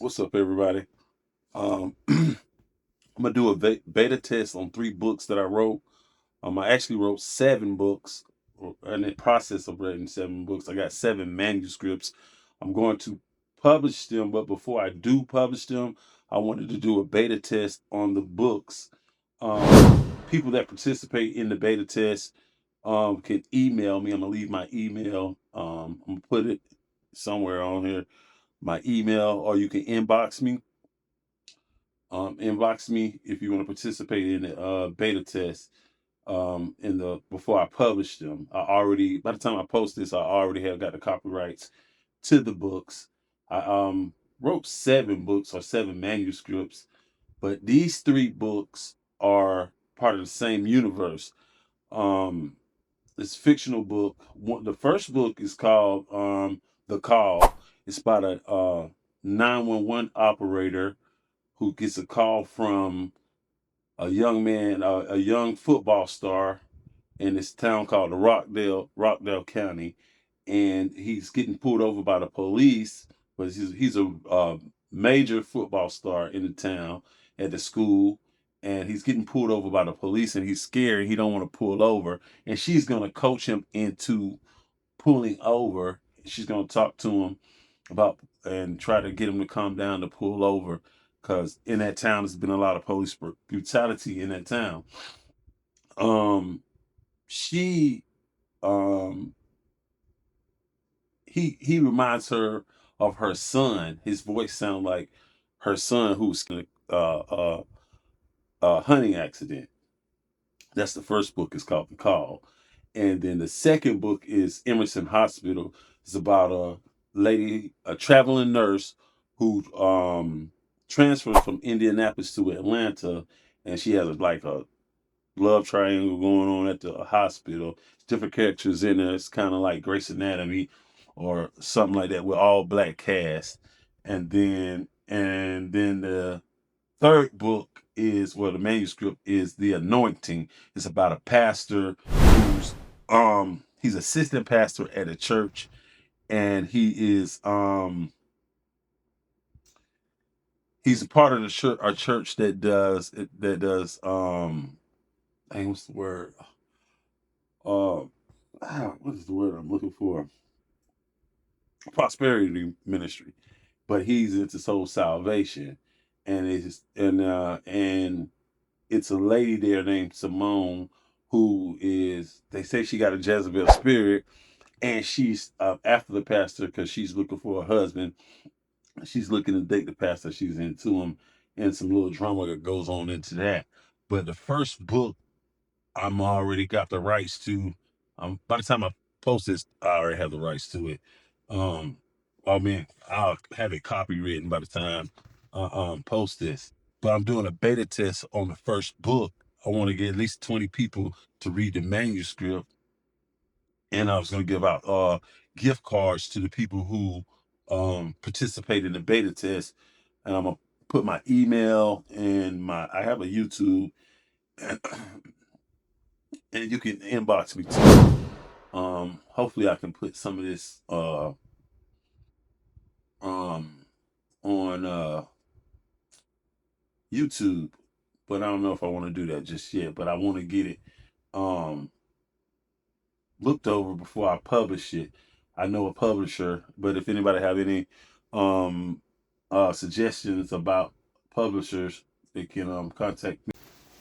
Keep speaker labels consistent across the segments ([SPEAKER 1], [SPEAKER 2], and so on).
[SPEAKER 1] What's up, everybody? I'm gonna do a beta test on 3 books that I wrote. I actually wrote 7 books, in the process of writing 7 books. I got 7 manuscripts. I'm going to publish them, but before I do publish them, I wanted to do a beta test on the books. People that participate in the beta test can email me. I'm gonna leave my email. I'm gonna put it somewhere on here, my email, or you can inbox me if you want to participate in the beta test in the before I publish them. I already By the time I post this, I already have got the copyrights to the books. I wrote 7 books or 7 manuscripts, but these 3 books are part of the same universe. Um this fictional book. The first book is called The Call. It's about a 911 operator who gets a call from a young man, a young football star in this town called the Rockdale County, and he's getting pulled over by the police. But he's a major football star in the town at the school, and he's getting pulled over by the police, and he's scared. He don't want to pull over, and she's gonna coach him into pulling over. She's gonna talk to him about and try to get him to calm down to pull over, because in that town there's been a lot of police brutality in that town. Um, she um he reminds her of her son. His voice sounds like her son who's in a hunting accident. That's the first book. It's called The Call. And then the second book is Emerson Hospital. It's about a lady, a traveling nurse who transferred from Indianapolis to Atlanta, and she has like a love triangle going on at the hospital. It's different characters in there. It's kind of like Grey's Anatomy or something like that with all black cast. And then the third book is, well, the manuscript is The Anointing. It's about a pastor who's he's assistant pastor at a church, and he's a part of the church, a church that does dang, what's the word? Uh what is the word I'm looking for? Prosperity ministry. But he's into soul salvation. And it's a lady there named Simone who is, they say she got a Jezebel spirit, and she's after the pastor because she's looking for a husband. She's looking to date the pastor. She's into him, and some little drama that goes on into that. But the first book, I'm already got the rights to. By the time I post this, I already have the rights to it. Um, I mean, I'll have it copywritten by the time I post this. But I'm doing a beta test on the first book. I want to get at least 20 people to read the manuscript, and I was going to give out gift cards to the people who participate in the beta test. And I'm gonna put my email and I have a YouTube, and, and you can inbox me too. Hopefully I can put some of this um on YouTube, but I don't know if I want to do that just yet. But I want to get it um looked over before I publish it. I know a publisher, but if anybody have any um suggestions about publishers, they can contact me.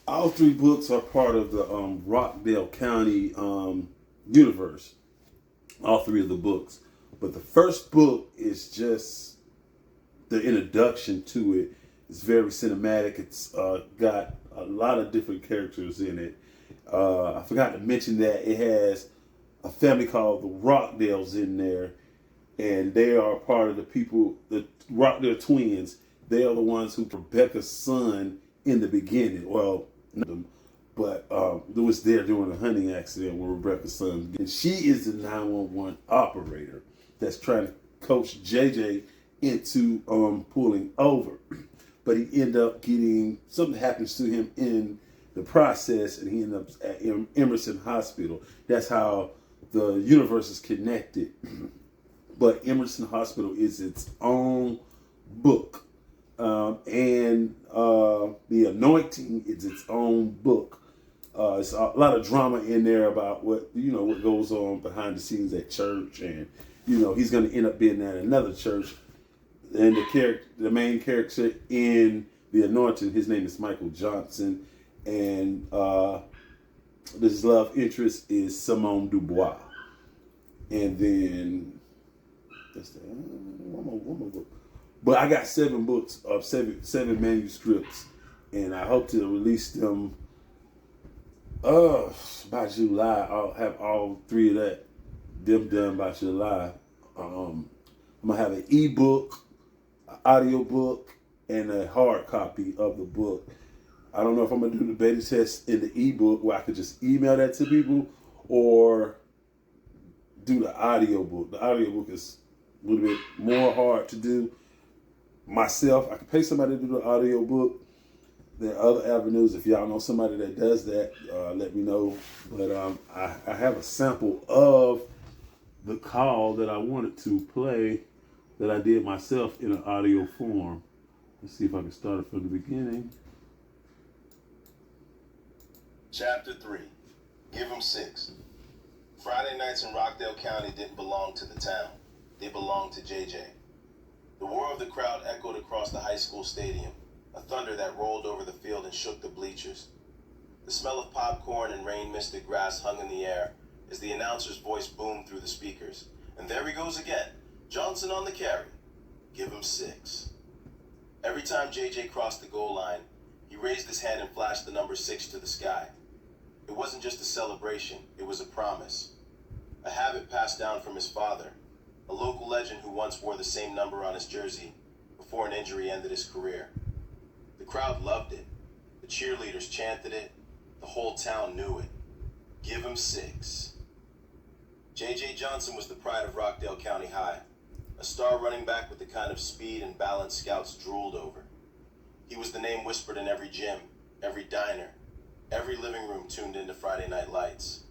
[SPEAKER 1] All 3 books are part of the Rockdale County universe. All 3 of the books, but the first book is just the introduction to it. It's very cinematic. It's got a lot of different characters in it. I forgot to mention that it has a family called the Rockdales in there, and they are part of the people, the Rockdale twins. They are the ones who Rebecca's son in the beginning. Well, not them, but it was there during a hunting accident when Rebecca's son. And she is the 911 operator that's trying to coach JJ into pulling over. But he end up getting, something happens to him in the process, and he ends up at Emerson Hospital. That's how the universe is connected. But Emerson Hospital is its own book. King. It's its own book. It's a lot of drama in there about what goes on behind the scenes at church, and he's going to end up being at another church. And the main character in The Anointing, his name is Michael Johnson, and this love interest is Simone Dubois. And then that's one more book. But I got 7 books of seven manuscripts, and I hope to release them by July. I'll have all 3 of them done by July. I'm gonna have an ebook, an audio book, and a hard copy of the book. I don't know if I'm gonna do the beta test in the ebook where I could just email that to people, or do the audio book. The audio book is a little bit more hard to do myself. I can pay somebody to do the audio book. There are other avenues. If y'all know somebody that does that, let me know. But I have a sample of the call that I wanted to play that I did myself in an audio form. Let's see if I can start it from the beginning.
[SPEAKER 2] Chapter 3. Give 'em 6. Friday nights in Rockdale County didn't belong to the town. They belonged to JJ. The roar of the crowd echoed across the high school stadium, a thunder that rolled over the field and shook the bleachers. The smell of popcorn and rain-misted grass hung in the air as the announcer's voice boomed through the speakers. And there he goes again, Johnson on the carry. Give 'em 6. Every time JJ crossed the goal line, he raised his hand and flashed the number 6 to the sky. It wasn't just a celebration, it was a promise. A habit passed down from his father, a local legend who once wore the same number on his jersey before an injury ended his career. The crowd loved it. The cheerleaders chanted it. The whole town knew it. Give 'em 6. JJ Johnson was the pride of Rockdale County High, a star running back with the kind of speed and balance scouts drooled over. He was the name whispered in every gym, every diner, every living room tuned into Friday Night Lights.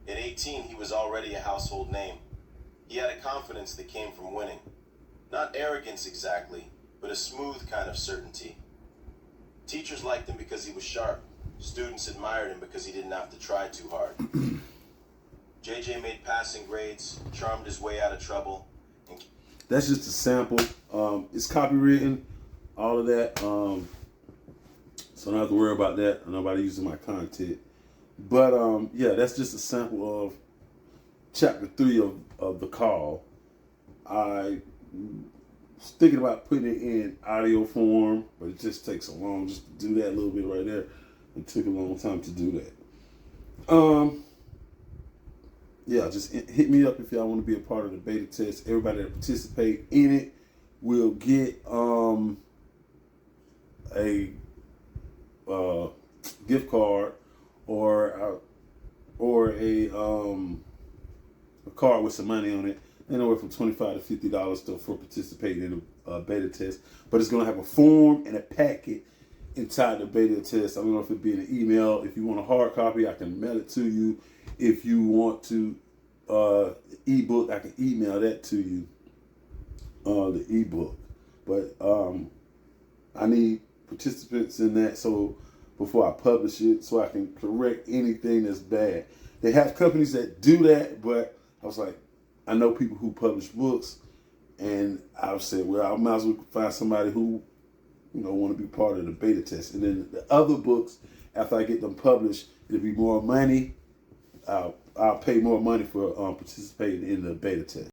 [SPEAKER 2] At 18, he was already a household name. He had a confidence that came from winning. Not arrogance exactly, but a smooth kind of certainty. Teachers liked him because he was sharp. Students admired him because he didn't have to try too hard. JJ made passing grades, charmed his way out of trouble.
[SPEAKER 1] That's just a sample. It's copywritten, all of that. So I don't have to worry about that. Nobody using my content. But yeah, that's just a sample of chapter 3 of The Call. I was thinking about putting it in audio form, but it just takes so long just to do that a little bit right there. It took a long time to do that. Yeah, just hit me up if y'all want to be a part of the beta test. Everybody that participate in it will get a gift card or a card with some money on it, anywhere from $25 to $50 for participating in a beta test. But it's gonna have a form and a packet inside the beta test. I don't know if it'd be in an email. If you want a hard copy, I can mail it to you. If you want to ebook, I can email that to you. The ebook, but I need participants in that so before I publish it, so I can correct anything that's bad. They have companies that do that, but I was like, I know people who publish books, and I said, well, I might as well find somebody who want to be part of the beta test. And then the other books, after I get them published, it'll be more money. I'll pay more money for participating in the beta test.